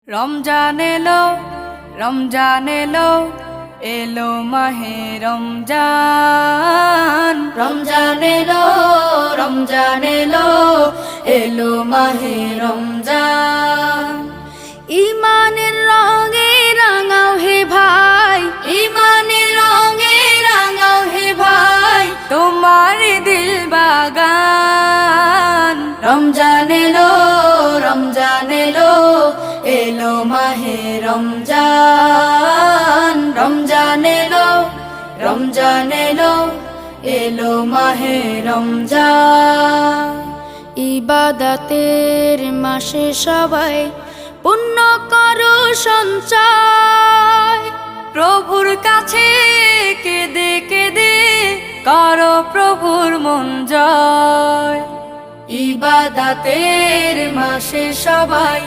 রমজান এলো, রমজান এলো, এলো মাহে রমজান। রমজান এলো, রমজান এলো, এলো মাহে রমজান। ইমানের রঙে রাঙাও হে ভাই, ইমানের রঙে রাঙাও হে ভাই, তোমার দিল বাগান। রমজান এলো, রমজান এলো, এলো মাহে রমজান। রমজান এলো, রমজান এলো, এলো মাহে রমজান। ইবাদতের মাসে সবাই পুণ্য করো সঞ্চয়, প্রভুর কাছে কেঁদে কেঁদে করো প্রভুর মন জয়। ইবাদতের মাসে সবাই